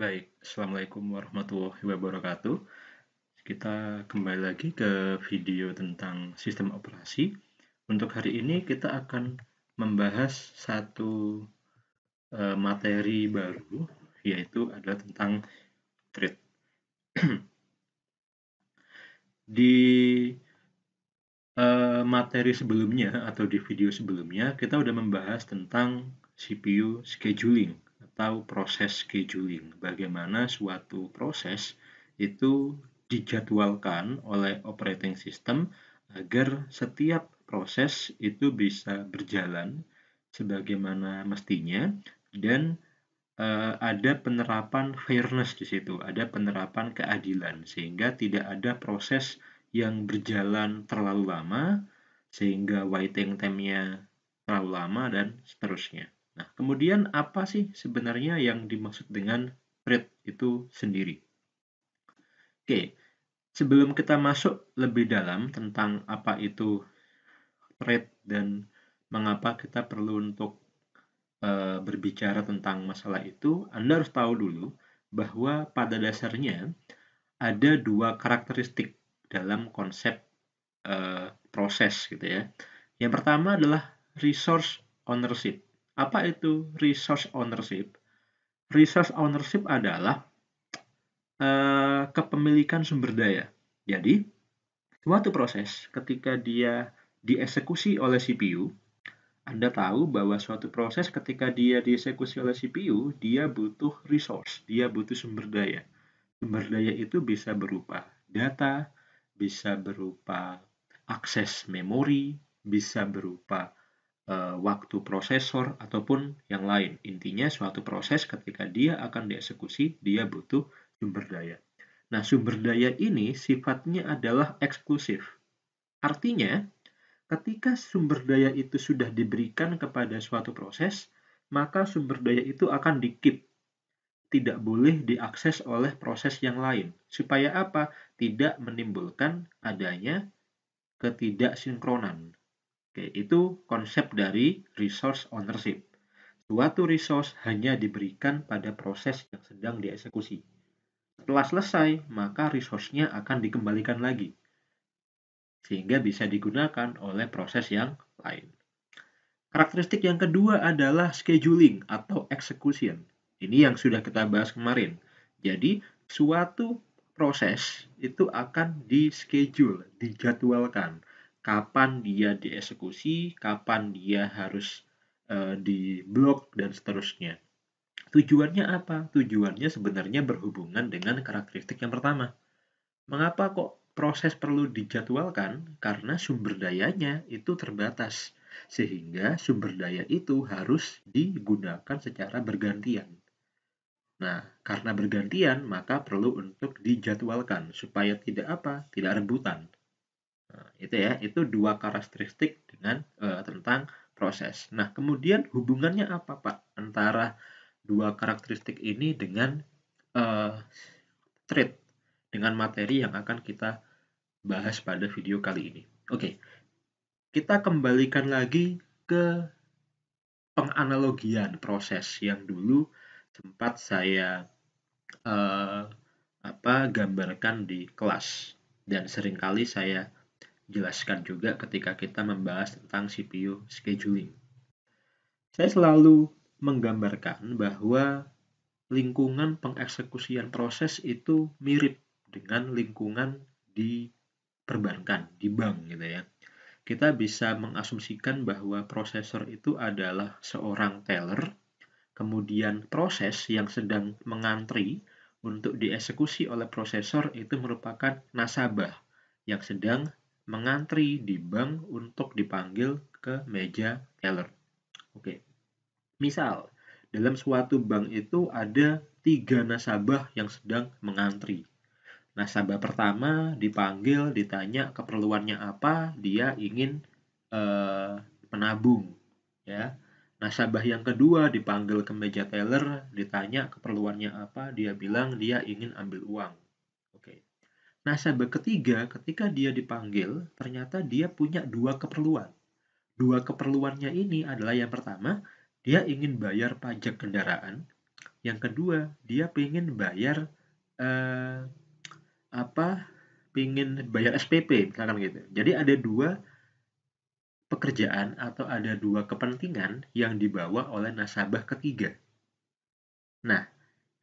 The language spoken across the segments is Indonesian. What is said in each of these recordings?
Baik, Assalamualaikum warahmatullahi wabarakatuh. Kita kembali lagi ke video tentang sistem operasi. Untuk hari ini kita akan membahas satu materi baru, yaitu adalah tentang thread. Di materi sebelumnya atau di video sebelumnya, kita udah membahas tentang CPU scheduling atau proses scheduling. Bagaimana suatu proses itu dijadwalkan oleh operating system agar setiap proses itu bisa berjalan sebagaimana mestinya dan ada penerapan fairness di situ, ada penerapan keadilan sehingga tidak ada proses yang berjalan terlalu lama sehingga waiting time-nya terlalu lama dan seterusnya. Nah, kemudian apa sih sebenarnya yang dimaksud dengan thread itu sendiri? Oke, sebelum kita masuk lebih dalam tentang apa itu thread dan mengapa kita perlu untuk berbicara tentang masalah itu, Anda harus tahu dulu bahwa pada dasarnya ada dua karakteristik dalam konsep proses gitu ya. Yang pertama adalah resource ownership. Apa itu resource ownership? Resource ownership adalah kepemilikan sumber daya. Jadi, suatu proses ketika dia dieksekusi oleh CPU, Anda tahu bahwa suatu proses ketika dia dieksekusi oleh CPU, dia butuh resource, dia butuh sumber daya. Sumber daya itu bisa berupa data, bisa berupa akses memori, bisa berupa waktu prosesor, ataupun yang lain. Intinya suatu proses ketika dia akan dieksekusi, dia butuh sumber daya. Nah, sumber daya ini sifatnya adalah eksklusif. Artinya, ketika sumber daya itu sudah diberikan kepada suatu proses, maka sumber daya itu akan di-keep. Tidak boleh diakses oleh proses yang lain. Supaya apa? Tidak menimbulkan adanya ketidaksinkronan. Oke, itu konsep dari resource ownership. Suatu resource hanya diberikan pada proses yang sedang dieksekusi. Setelah selesai, maka resource-nya akan dikembalikan lagi sehingga bisa digunakan oleh proses yang lain. Karakteristik yang kedua adalah scheduling atau execution. Ini yang sudah kita bahas kemarin. Jadi, suatu proses itu akan di-schedule, dijadwalkan. Kapan dia dieksekusi, kapan dia harus di-blok, dan seterusnya. Tujuannya apa? Tujuannya sebenarnya berhubungan dengan karakteristik yang pertama. Mengapa kok proses perlu dijadwalkan? Karena sumber dayanya itu terbatas, sehingga sumber daya itu harus digunakan secara bergantian. Nah, karena bergantian, maka perlu untuk dijadwalkan supaya tidak apa? Tidak rebutan. Nah, itu ya, itu dua karakteristik dengan tentang proses. Nah, kemudian hubungannya apa, Pak, antara dua karakteristik ini dengan trait, dengan materi yang akan kita bahas pada video kali ini? Oke, kita kembalikan lagi ke penganalogian proses yang dulu sempat saya eh, gambarkan di kelas dan seringkali saya jelaskan juga ketika kita membahas tentang CPU scheduling. Saya selalu menggambarkan bahwa lingkungan pengeksekusian proses itu mirip dengan lingkungan di perbankan, di bank gitu ya. Kita bisa mengasumsikan bahwa prosesor itu adalah seorang teller, kemudian proses yang sedang mengantri untuk dieksekusi oleh prosesor itu merupakan nasabah yang sedang mengantri di bank untuk dipanggil ke meja teller. Oke. Misal, dalam suatu bank itu ada 3 nasabah yang sedang mengantri. Nasabah pertama dipanggil, ditanya keperluannya apa, dia ingin menabung, ya. Nasabah yang kedua dipanggil ke meja teller, ditanya keperluannya apa, dia bilang dia ingin ambil uang. Oke. Nasabah ketiga, ketika dia dipanggil, ternyata dia punya dua keperluan. Dua keperluannya ini adalah yang pertama, dia ingin bayar pajak kendaraan, Yang kedua, dia pengen bayar eh, pengen bayar SPP misalkan gitu. Jadi ada dua pekerjaan atau ada dua kepentingan yang dibawa oleh nasabah ketiga. Nah,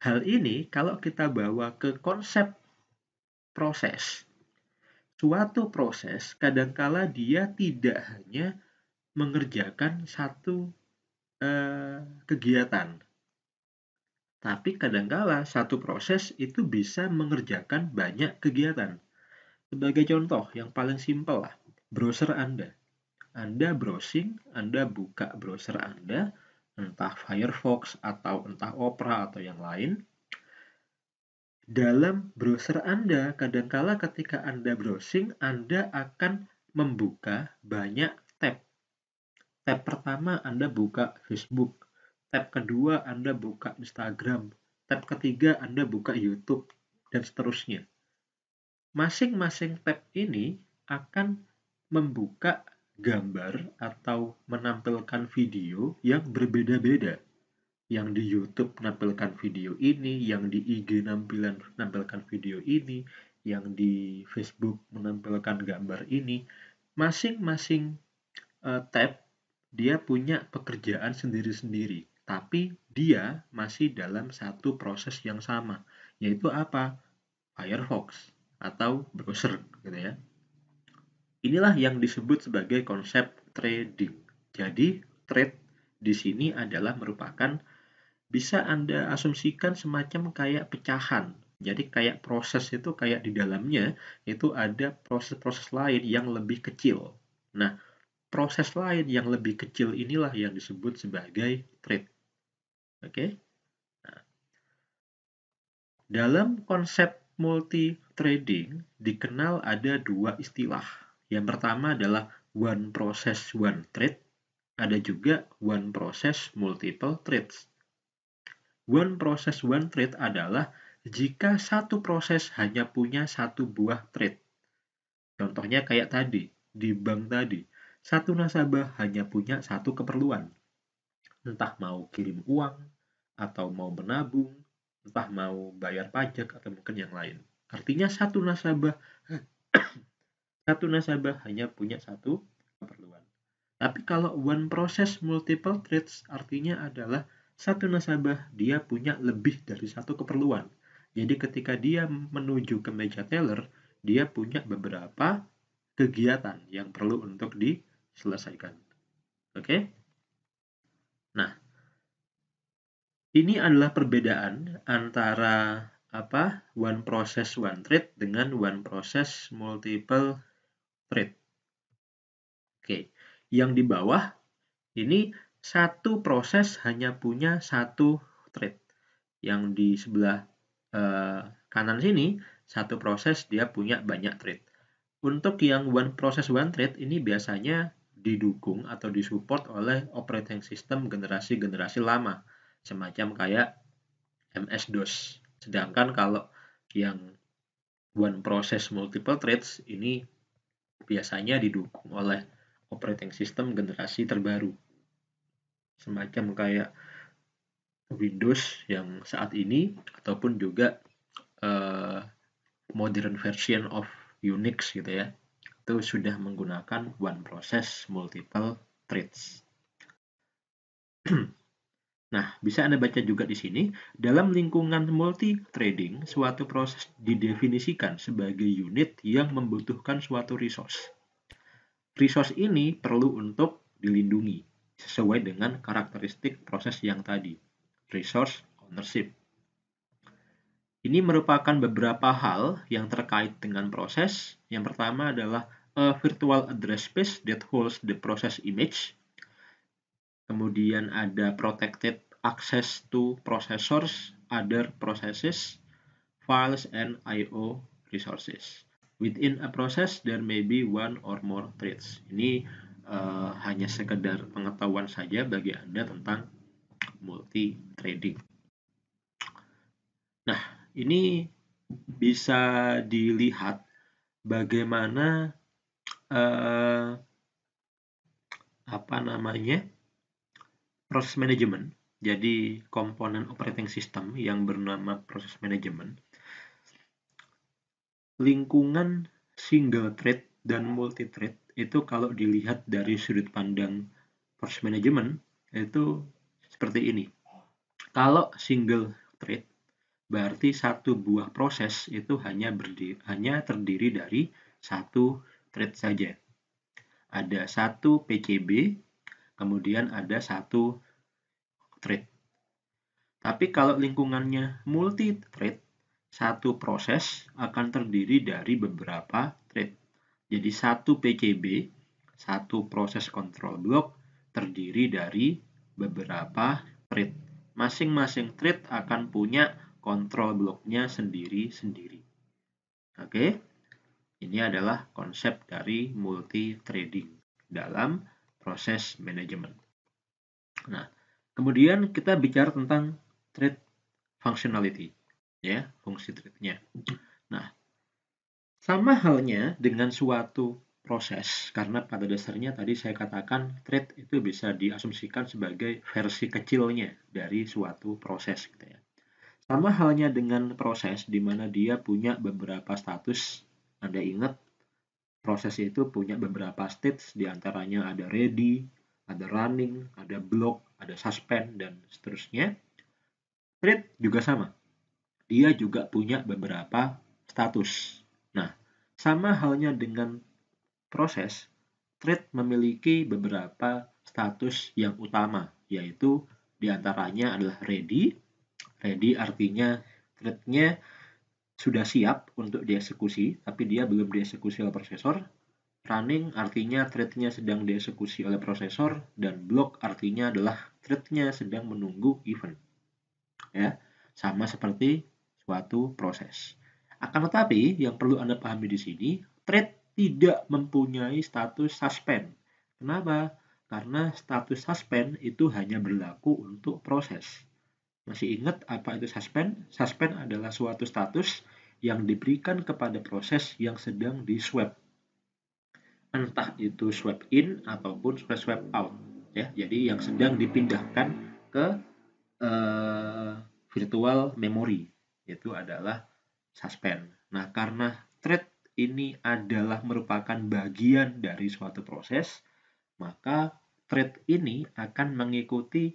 hal ini kalau kita bawa ke konsep proses, suatu proses kadangkala dia tidak hanya mengerjakan satu kegiatan, tapi kadangkala satu proses itu bisa mengerjakan banyak kegiatan. Sebagai contoh yang paling simpel lah, browser Anda. Anda browsing, Anda buka browser Anda, entah Firefox atau entah Opera atau yang lain. Dalam browser Anda, kadangkala ketika Anda browsing, Anda akan membuka banyak tab. Tab pertama Anda buka Facebook, tab kedua Anda buka Instagram, tab ketiga Anda buka YouTube, dan seterusnya. Masing-masing tab ini akan membuka gambar atau menampilkan video yang berbeda-beda. Yang di YouTube menampilkan video ini, yang di IG menampilkan video ini, yang di Facebook menampilkan gambar ini. Masing-masing tab dia punya pekerjaan sendiri-sendiri, tapi dia masih dalam satu proses yang sama, yaitu apa? Firefox atau browser gitu ya. Inilah yang disebut sebagai konsep trading. Jadi, trade di sini adalah merupakan bisa Anda asumsikan semacam kayak pecahan. Jadi kayak proses itu kayak di dalamnya itu ada proses-proses lain yang lebih kecil. Nah, proses lain yang lebih kecil inilah yang disebut sebagai trade. Oke? Nah, dalam konsep multi-trading dikenal ada dua istilah. Yang pertama adalah one process, one trade. Ada juga one process, multiple trades. One process, one trade adalah jika satu proses hanya punya satu buah trade. Contohnya kayak tadi, di bank tadi. Satu nasabah hanya punya satu keperluan. Entah mau kirim uang, atau mau menabung, entah mau bayar pajak, atau mungkin yang lain. Artinya satu nasabah hanya punya satu keperluan. Tapi kalau one process multiple trades artinya adalah satu nasabah dia punya lebih dari satu keperluan. Jadi ketika dia menuju ke meja teller, dia punya beberapa kegiatan yang perlu untuk diselesaikan. Oke? Nah, ini adalah perbedaan antara one process one trade dengan one process multiple trade. Oke, yang di bawah ini satu proses hanya punya satu trade. Yang di sebelah kanan sini satu proses dia punya banyak trade. Untuk yang one process one trade ini biasanya didukung atau disupport oleh operating system generasi-generasi lama, semacam kayak MS-DOS. Sedangkan kalau yang one process multiple trades ini biasanya didukung oleh operating system generasi terbaru, semacam kayak Windows yang saat ini ataupun juga modern version of Unix gitu ya, itu sudah menggunakan one process multiple threads. Nah, bisa Anda baca juga di sini, dalam lingkungan multi-threading, suatu proses didefinisikan sebagai unit yang membutuhkan suatu resource. Resource ini perlu untuk dilindungi, sesuai dengan karakteristik proses yang tadi, resource ownership. Ini merupakan beberapa hal yang terkait dengan proses. Yang pertama adalah a virtual address space that holds the process image. Kemudian ada protected access to processors, other processes, files, and I/O resources. Within a process, there may be one or more threads. Ini hanya sekedar pengetahuan saja bagi Anda tentang multi-threading. Nah, ini bisa dilihat bagaimana proses manajemen jadi komponen operating system yang bernama proses manajemen, lingkungan single thread dan multi thread itu kalau dilihat dari sudut pandang proses manajemen itu seperti ini. Kalau single thread berarti satu buah proses itu hanya terdiri dari satu thread saja. Ada satu PCB, kemudian ada satu thread. Tapi kalau lingkungannya multi-thread, satu proses akan terdiri dari beberapa thread. Jadi satu PCB, satu proses control block, terdiri dari beberapa thread. Masing-masing thread akan punya control blocknya sendiri-sendiri. Oke, ini adalah konsep dari multi-threading dalam proses manajemen. Nah, kemudian kita bicara tentang thread functionality, ya, fungsi thread-nya. Nah, sama halnya dengan suatu proses, karena pada dasarnya tadi saya katakan thread itu bisa diasumsikan sebagai versi kecilnya dari suatu proses, gitu ya. Sama halnya dengan proses di mana dia punya beberapa status. Anda ingat, proses itu punya beberapa stage, diantaranya ada ready, ada running, ada block, ada suspend, dan seterusnya. Thread juga sama. Dia juga punya beberapa status. Nah, sama halnya dengan proses, thread memiliki beberapa status yang utama, yaitu diantaranya adalah ready. Ready artinya thread-nya sudah siap untuk dieksekusi, tapi dia belum dieksekusi oleh prosesor. Running artinya thread-nya sedang dieksekusi oleh prosesor, dan block artinya adalah thread-nya sedang menunggu event. Ya, sama seperti suatu proses. Akan tetapi, yang perlu Anda pahami di sini, thread tidak mempunyai status suspend. Kenapa? Karena status suspend itu hanya berlaku untuk proses. Masih ingat apa itu suspend? Suspend adalah suatu status yang diberikan kepada proses yang sedang di-swap. Entah itu swap in ataupun swap out. Ya, jadi yang sedang dipindahkan ke virtual memory, itu adalah suspend. Nah, karena thread ini adalah merupakan bagian dari suatu proses, maka thread ini akan mengikuti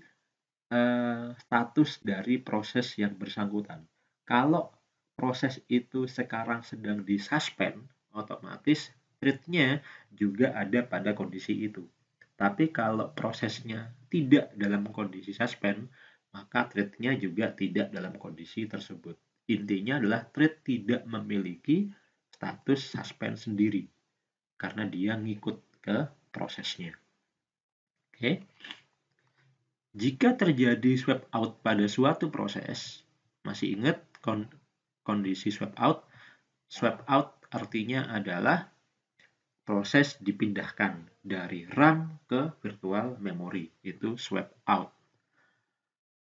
status dari proses yang bersangkutan. Kalau proses itu sekarang sedang disuspend, otomatis thread-nya juga ada pada kondisi itu. Tapi kalau prosesnya tidak dalam kondisi suspend, maka thread-nya juga tidak dalam kondisi tersebut. Intinya adalah thread tidak memiliki status suspend sendiri, karena dia ngikut ke prosesnya. Oke. Jika terjadi swap out pada suatu proses, masih ingat kondisi swap out? Swap out artinya adalah proses dipindahkan dari RAM ke virtual memory, itu swap out.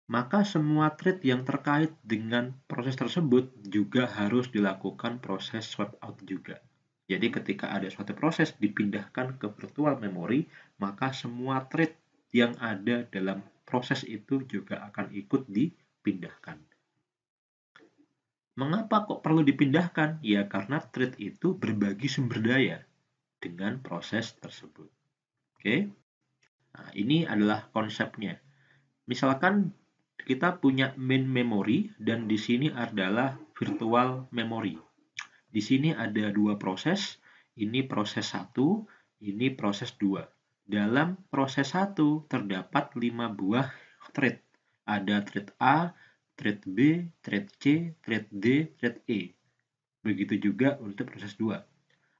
Maka semua thread yang terkait dengan proses tersebut juga harus dilakukan proses swap out juga. Jadi ketika ada suatu proses dipindahkan ke virtual memory, maka semua thread yang ada dalam proses itu juga akan ikut dipindahkan. Mengapa kok perlu dipindahkan? Ya karena thread itu berbagi sumber daya dengan proses tersebut. Oke. Nah, ini adalah konsepnya. Misalkan kita punya main memory dan di sini adalah virtual memory. Di sini ada dua proses, ini proses 1, ini proses 2. Dalam proses 1 terdapat 5 buah thread. Ada thread A, thread B, thread C, thread D, thread E. Begitu juga untuk proses 2.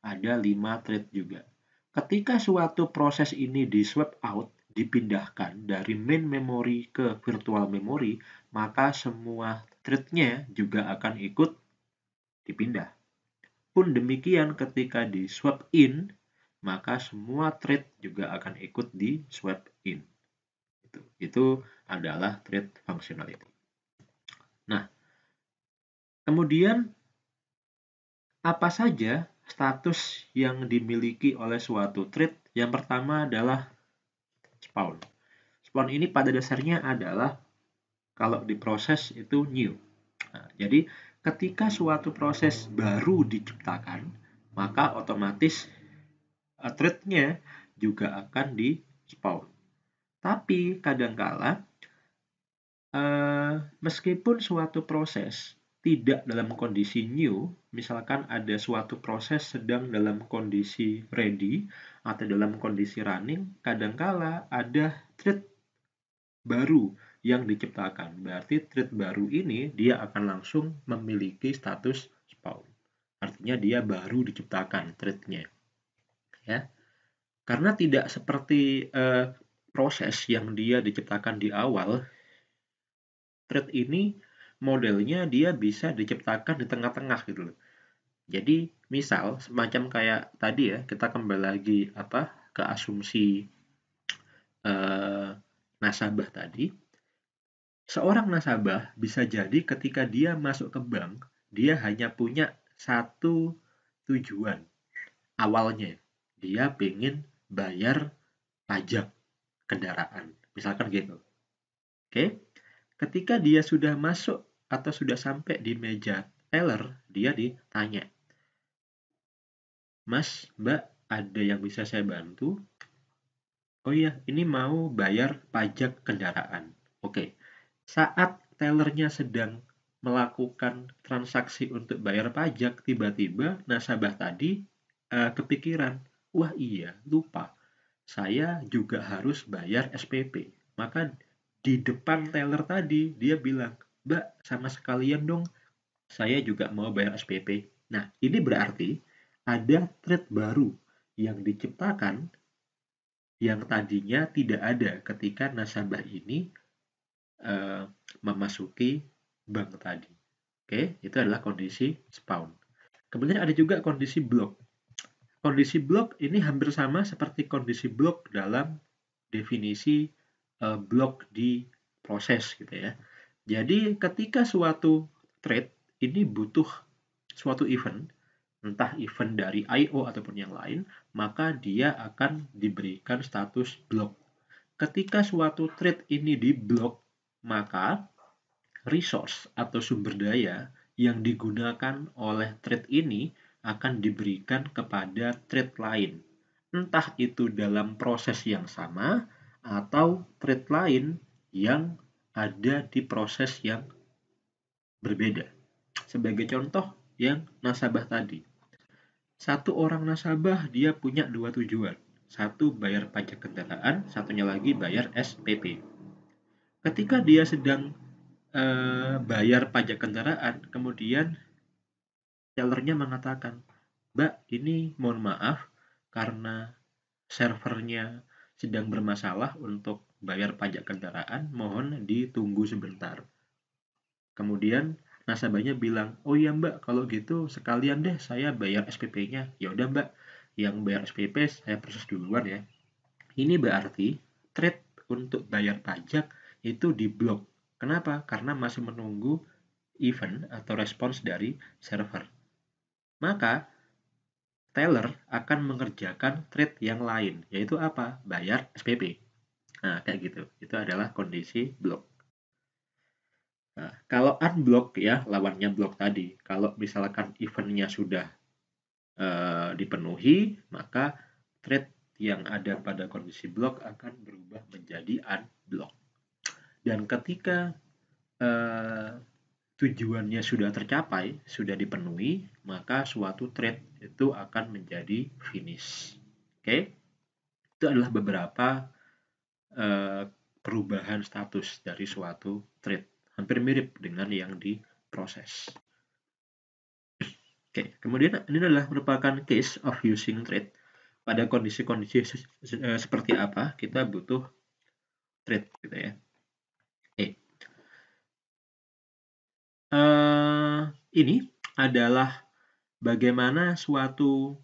Ada 5 thread juga. Ketika suatu proses ini di swap out, dipindahkan dari main memory ke virtual memory, maka semua thread-nya juga akan ikut dipindah. Pun demikian ketika di swap in, maka semua thread juga akan ikut di swap in. Itu adalah thread functionality. Nah, kemudian apa saja status yang dimiliki oleh suatu thread? Yang pertama adalah spawn. Spawn ini pada dasarnya adalah Kalau di proses itu new. Nah, jadi ketika suatu proses baru diciptakan, maka otomatis thread-nya juga akan di spawn. Tapi kadangkala meskipun suatu proses tidak dalam kondisi new, misalkan ada suatu proses sedang dalam kondisi ready atau dalam kondisi running, kadangkala ada thread baru yang diciptakan. Berarti thread baru ini dia akan langsung memiliki status spawn. Artinya dia baru diciptakan thread-nya. Ya. Karena tidak seperti proses yang dia diciptakan di awal, thread ini modelnya dia bisa diciptakan di tengah-tengah gitu loh. Jadi misal semacam kayak tadi ya, kita kembali lagi ke asumsi nasabah tadi. Seorang nasabah bisa jadi ketika dia masuk ke bank, dia hanya punya satu tujuan awalnya. Dia pengen bayar pajak kendaraan, misalkan gitu. Oke, ketika dia sudah masuk atau sudah sampai di meja teller, dia ditanya, Mas, Mbak, ada yang bisa saya bantu? Oh iya, ini mau bayar pajak kendaraan. Oke, saat tellernya sedang melakukan transaksi untuk bayar pajak, tiba-tiba nasabah tadi kepikiran, wah iya, lupa. Saya juga harus bayar SPP. Maka di depan teller tadi, dia bilang, Mbak, sama sekalian dong, saya juga mau bayar SPP. Nah, ini berarti ada thread baru yang diciptakan yang tadinya tidak ada ketika nasabah ini memasuki bank tadi. Oke, itu adalah kondisi spawn. Kemudian ada juga kondisi block. Kondisi block ini hampir sama seperti kondisi block dalam definisi block di proses gitu ya. Jadi ketika suatu thread ini butuh suatu event, entah event dari I/O ataupun yang lain, maka dia akan diberikan status block. Ketika suatu thread ini di-block, maka resource atau sumber daya yang digunakan oleh thread ini akan diberikan kepada thread lain. Entah itu dalam proses yang sama atau thread lain yang ada di proses yang berbeda. Sebagai contoh yang nasabah tadi. Satu orang nasabah dia punya dua tujuan. Satu bayar pajak kendaraan, satunya lagi bayar SPP. Ketika dia sedang bayar pajak kendaraan, kemudian tellernya mengatakan, Mbak, ini mohon maaf karena servernya sedang bermasalah untuk bayar pajak kendaraan, mohon ditunggu sebentar. Kemudian nasabahnya bilang, oh iya Mbak, kalau gitu sekalian deh saya bayar SPP-nya. Ya udah Mbak, yang bayar SPP saya proses duluan ya. Ini berarti thread untuk bayar pajak itu diblok. Kenapa? Karena masih menunggu event atau respons dari server. Maka teller akan mengerjakan thread yang lain, yaitu apa? Bayar SPP. Nah, kayak gitu. Itu adalah kondisi block. Nah, kalau unblock ya, lawannya block tadi. Kalau misalkan eventnya sudah dipenuhi, maka thread yang ada pada kondisi block akan berubah menjadi unblock. Dan ketika tujuannya sudah tercapai, sudah dipenuhi, maka suatu thread itu akan menjadi finish. Oke, itu adalah beberapa perubahan status dari suatu thread. Hampir mirip dengan yang diproses. Oke, kemudian ini adalah merupakan case of using thread. Pada kondisi-kondisi seperti apa kita butuh thread gitu ya. Oke. Ini adalah bagaimana suatu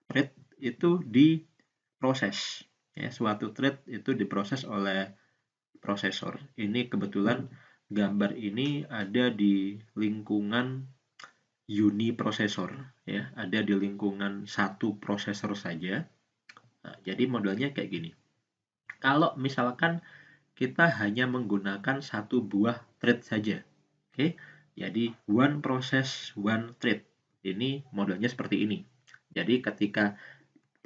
thread itu diproses. Ya, suatu thread itu diproses oleh prosesor. Ini kebetulan gambar ini ada di lingkungan uniprosesor, ya, ada di lingkungan satu prosesor saja. Nah, jadi modelnya kayak gini. Kalau misalkan kita hanya menggunakan satu buah thread saja. Oke, jadi one process, one thread. Ini modelnya seperti ini. Jadi ketika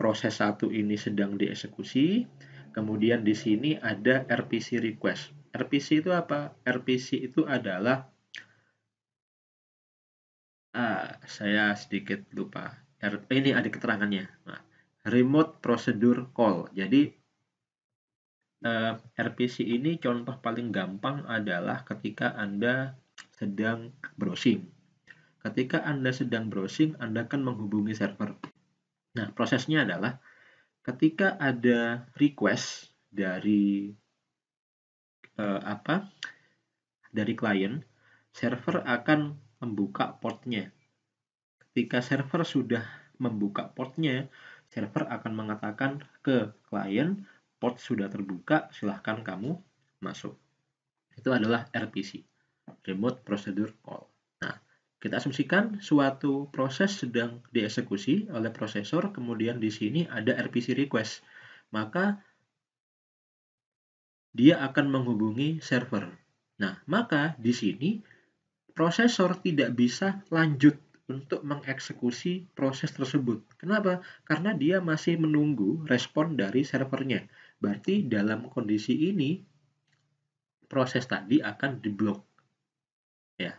proses satu ini sedang dieksekusi, kemudian di sini ada RPC request. RPC itu apa? RPC itu adalah saya sedikit lupa. Ini ada keterangannya. Nah, remote procedure call. Jadi RPC ini contoh paling gampang adalah ketika Anda sedang browsing. Ketika Anda sedang browsing, Anda akan menghubungi server. Nah, prosesnya adalah ketika ada request dari dari klien, server akan membuka portnya. Ketika server sudah membuka portnya, server akan mengatakan ke klien, port sudah terbuka, silahkan kamu masuk. Itu adalah RPC, Remote Procedure Call. Nah, kita asumsikan suatu proses sedang dieksekusi oleh prosesor, kemudian di sini ada RPC request. Maka dia akan menghubungi server. Nah, maka di sini prosesor tidak bisa lanjut untuk mengeksekusi proses tersebut. Kenapa? Karena dia masih menunggu respon dari servernya. Berarti dalam kondisi ini, proses tadi akan diblok. Ya,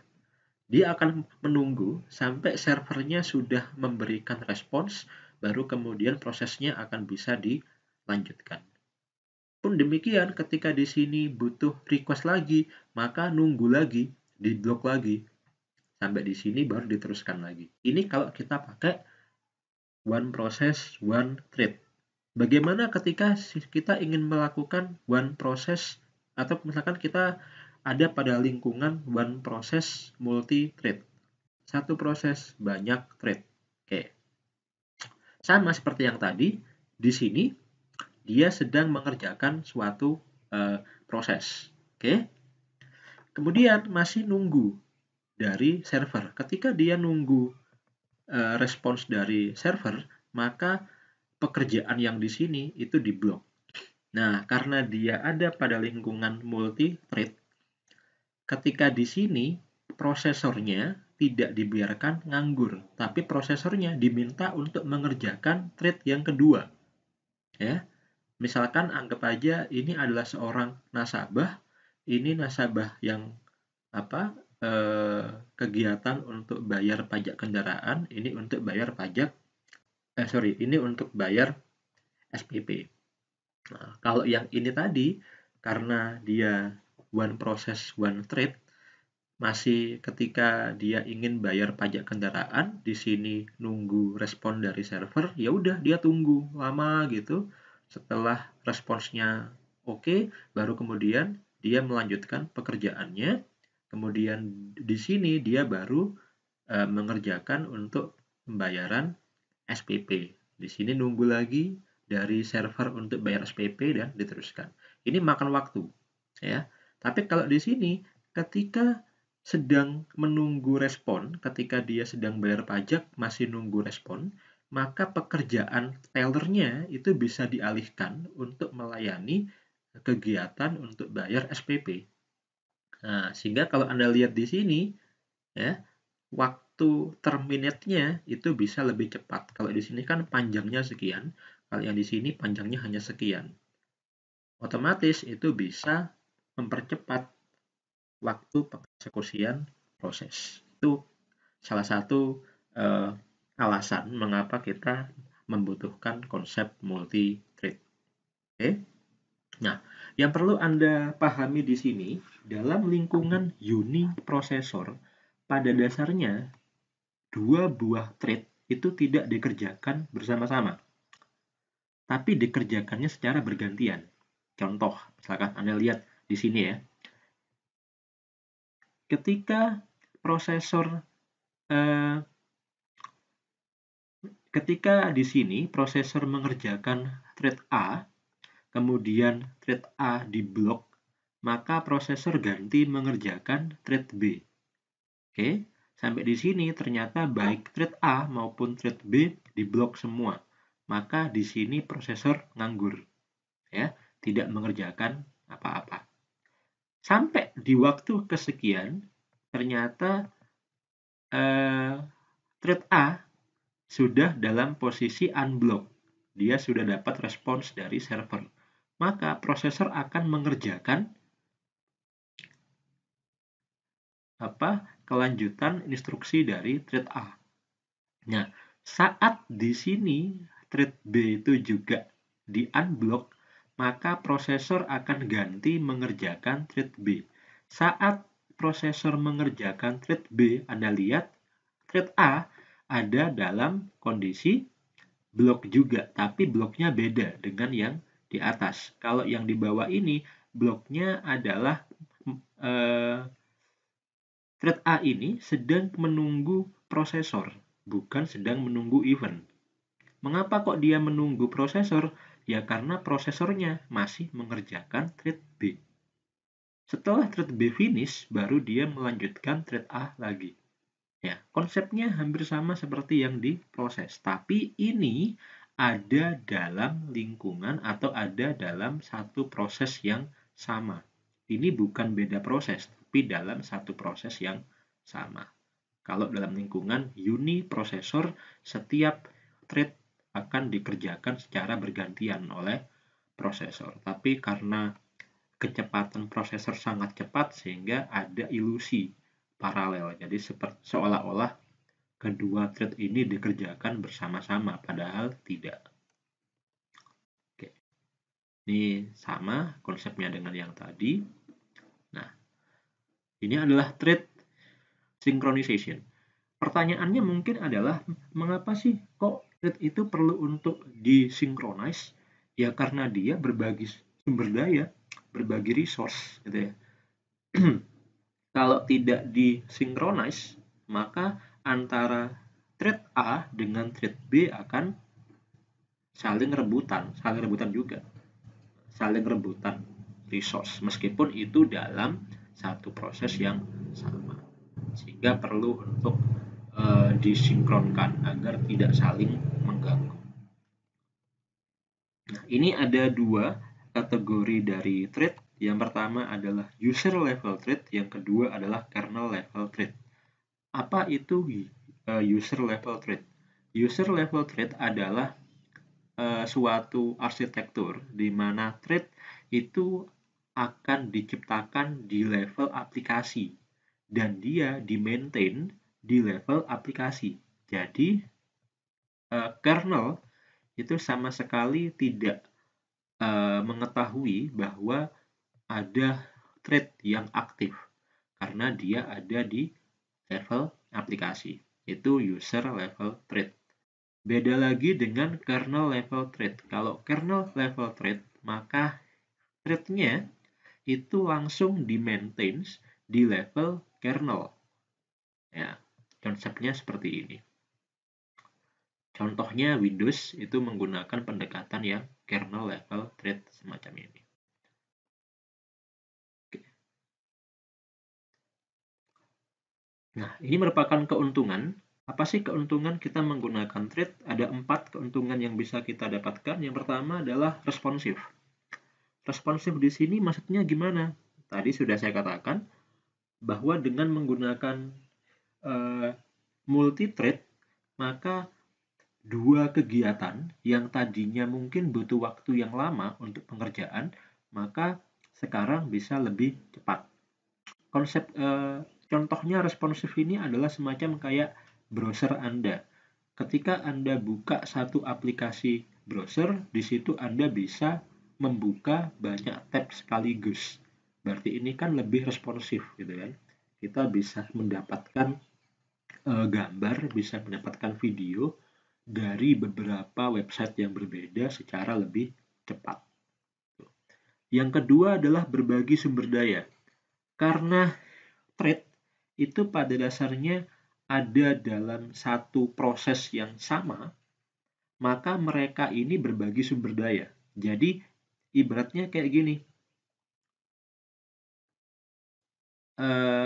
dia akan menunggu sampai servernya sudah memberikan respons, baru kemudian prosesnya akan bisa dilanjutkan. Pun demikian, ketika di sini butuh request lagi, maka nunggu lagi, diblok lagi. Sampai di sini baru diteruskan lagi. Ini kalau kita pakai one process, one thread. Bagaimana ketika kita ingin melakukan one process, atau misalkan kita ada pada lingkungan one process multi thread. Satu proses, banyak thread. Oke. Sama seperti yang tadi, di sini dia sedang mengerjakan suatu proses. Oke. Kemudian masih nunggu dari server. Ketika dia nunggu respons dari server, maka pekerjaan yang di sini itu diblok. Nah, karena dia ada pada lingkungan multi-thread, ketika di sini prosesornya tidak dibiarkan nganggur, tapi prosesornya diminta untuk mengerjakan thread yang kedua. Ya, misalkan anggap aja ini adalah seorang nasabah, ini nasabah yang kegiatan untuk bayar pajak kendaraan, ini untuk bayar pajak, ini untuk bayar SPP. Nah, kalau yang ini tadi, karena dia one process, one thread, masih ketika dia ingin bayar pajak kendaraan, di sini nunggu respon dari server, ya udah dia tunggu lama gitu. Setelah responsnya oke, baru kemudian dia melanjutkan pekerjaannya. Kemudian di sini dia baru mengerjakan untuk pembayaran SPP. Di sini nunggu lagi dari server untuk bayar SPP dan diteruskan. Ini makan waktu, ya. Tapi kalau di sini ketika sedang menunggu respon, ketika dia sedang bayar pajak masih nunggu respon, maka pekerjaan tellernya itu bisa dialihkan untuk melayani kegiatan untuk bayar SPP. Nah, sehingga kalau Anda lihat di sini, ya, waktu terminate-nya itu bisa lebih cepat. Kalau di sini kan panjangnya sekian, kalau yang di sini panjangnya hanya sekian. Otomatis itu bisa mempercepat waktu pengeksekusian proses. Itu salah satu alasan mengapa kita membutuhkan konsep multi-thread. Oke? Nah, yang perlu Anda pahami di sini, dalam lingkungan uniprosesor, pada dasarnya dua buah thread itu tidak dikerjakan bersama-sama, tapi dikerjakannya secara bergantian. Contoh, misalkan Anda lihat di sini ya, ketika di sini prosesor mengerjakan thread A, kemudian thread A diblok, maka prosesor ganti mengerjakan thread B. Oke, sampai di sini ternyata baik thread A maupun thread B diblok semua. Maka di sini prosesor nganggur, ya, tidak mengerjakan apa-apa. Sampai di waktu kesekian, ternyata thread A sudah dalam posisi unblock. Dia sudah dapat respons dari server. Maka prosesor akan mengerjakan kelanjutan instruksi dari thread A. Nah, saat di sini thread B itu juga di unblock, maka prosesor akan ganti mengerjakan thread B. Saat prosesor mengerjakan thread B, Anda lihat thread A ada dalam kondisi blok juga, tapi bloknya beda dengan yang di atas. Kalau yang di bawah ini, bloknya adalah thread A ini sedang menunggu prosesor, bukan sedang menunggu event. Mengapa kok dia menunggu prosesor? Ya karena prosesornya masih mengerjakan thread B. Setelah thread B finish, baru dia melanjutkan thread A lagi. Ya, konsepnya hampir sama seperti yang diproses, tapi ini ada dalam lingkungan atau ada dalam satu proses yang sama. Ini bukan beda proses, tapi dalam satu proses yang sama. Kalau dalam lingkungan uniprosesor, setiap thread akan dikerjakan secara bergantian oleh prosesor. Tapi karena kecepatan prosesor sangat cepat sehingga ada ilusi paralel. Jadi seolah-olah kedua thread ini dikerjakan bersama-sama, padahal tidak. Oke. Ini sama konsepnya dengan yang tadi. Nah, ini adalah thread synchronization. Pertanyaannya mungkin adalah, mengapa sih kok thread itu perlu untuk disinkronize? Ya karena dia berbagi sumber daya, berbagi resource gitu ya. Kalau tidak disinkronize, maka antara thread A dengan thread B akan saling rebutan juga. Saling rebutan resource meskipun itu dalam satu proses yang sama. Sehingga perlu untuk disinkronkan agar tidak saling mengganggu. Nah, ini ada dua kategori dari thread. Yang pertama adalah user level thread, yang kedua adalah kernel level thread. Apa itu user level thread? User level thread adalah suatu arsitektur di mana thread itu akan diciptakan di level aplikasi dan dia di-maintain di level aplikasi. Jadi kernel itu sama sekali tidak mengetahui bahwa ada thread yang aktif karena dia ada di level aplikasi. Itu user level thread. Beda lagi dengan kernel level thread. Kalau kernel level thread, maka thread-nya itu langsung di-maintain di level kernel. Ya, konsepnya seperti ini. Contohnya Windows itu menggunakan pendekatan yang kernel level thread semacam ini. Nah, ini merupakan keuntungan. Apa sih keuntungan kita menggunakan thread? Ada 4 keuntungan yang bisa kita dapatkan. Yang pertama adalah responsif. Responsif di sini maksudnya gimana? Tadi sudah saya katakan bahwa dengan menggunakan multi-thread, maka dua kegiatan yang tadinya mungkin butuh waktu yang lama untuk pengerjaan, maka sekarang bisa lebih cepat. Konsep contohnya responsif ini adalah semacam kayak browser Anda. Ketika Anda buka satu aplikasi browser, di situ Anda bisa membuka banyak tab sekaligus. Berarti ini kan lebih responsif gitu kan. Kita bisa mendapatkan gambar, bisa mendapatkan video dari beberapa website yang berbeda secara lebih cepat. Yang kedua adalah berbagi sumber daya. Karena thread itu pada dasarnya ada dalam satu proses yang sama, maka mereka ini berbagi sumber daya. Jadi ibaratnya kayak gini.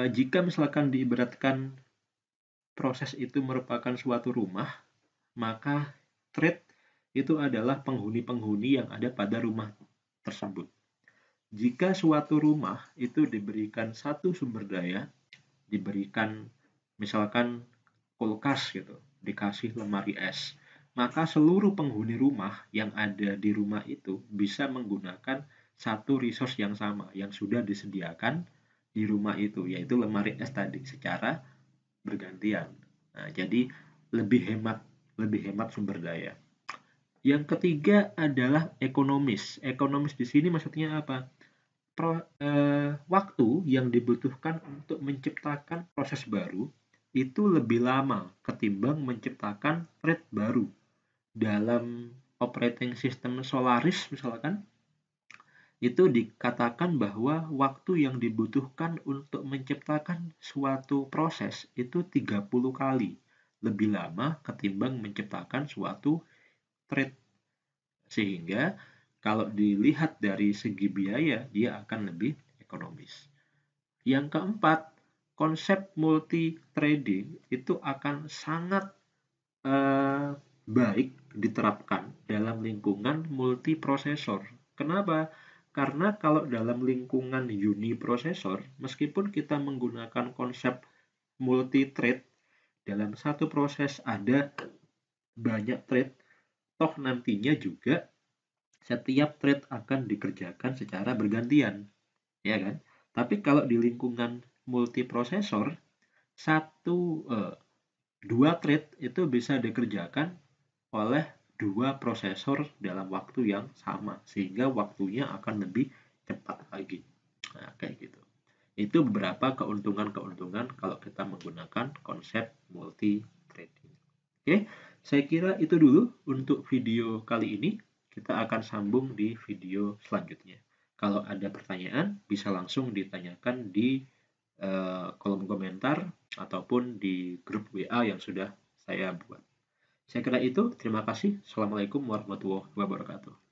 Jika misalkan diibaratkan proses itu merupakan suatu rumah, maka thread itu adalah penghuni-penghuni yang ada pada rumah tersebut. Jika suatu rumah itu diberikan satu sumber daya, diberikan misalkan kulkas gitu, dikasih lemari es, maka seluruh penghuni rumah yang ada di rumah itu bisa menggunakan satu resource yang sama yang sudah disediakan di rumah itu, yaitu lemari es tadi secara bergantian. Nah, jadi lebih hemat sumber daya. Yang ketiga adalah ekonomis. Ekonomis di sini maksudnya apa? Waktu yang dibutuhkan untuk menciptakan proses baru itu lebih lama ketimbang menciptakan thread baru. Dalam operating system Solaris misalkan, itu dikatakan bahwa waktu yang dibutuhkan untuk menciptakan suatu proses itu 30 kali lebih lama ketimbang menciptakan suatu thread. Sehingga kalau dilihat dari segi biaya, dia akan lebih ekonomis. Yang keempat, konsep multi trading itu akan sangat baik diterapkan dalam lingkungan multiprosesor. Kenapa? Karena kalau dalam lingkungan uniprosesor, meskipun kita menggunakan konsep multi-thread, dalam satu proses ada banyak thread, toh nantinya juga setiap thread akan dikerjakan secara bergantian, ya kan? Tapi kalau di lingkungan multiprosesor, dua thread itu bisa dikerjakan oleh dua prosesor dalam waktu yang sama, sehingga waktunya akan lebih cepat lagi. Nah, kayak gitu. Itu beberapa keuntungan-keuntungan kalau kita menggunakan konsep multi-threading. Oke, saya kira itu dulu untuk video kali ini. Kita akan sambung di video selanjutnya. Kalau ada pertanyaan, bisa langsung ditanyakan di kolom komentar ataupun di grup WA yang sudah saya buat. Saya kira itu. Terima kasih. Assalamualaikum warahmatullahi wabarakatuh.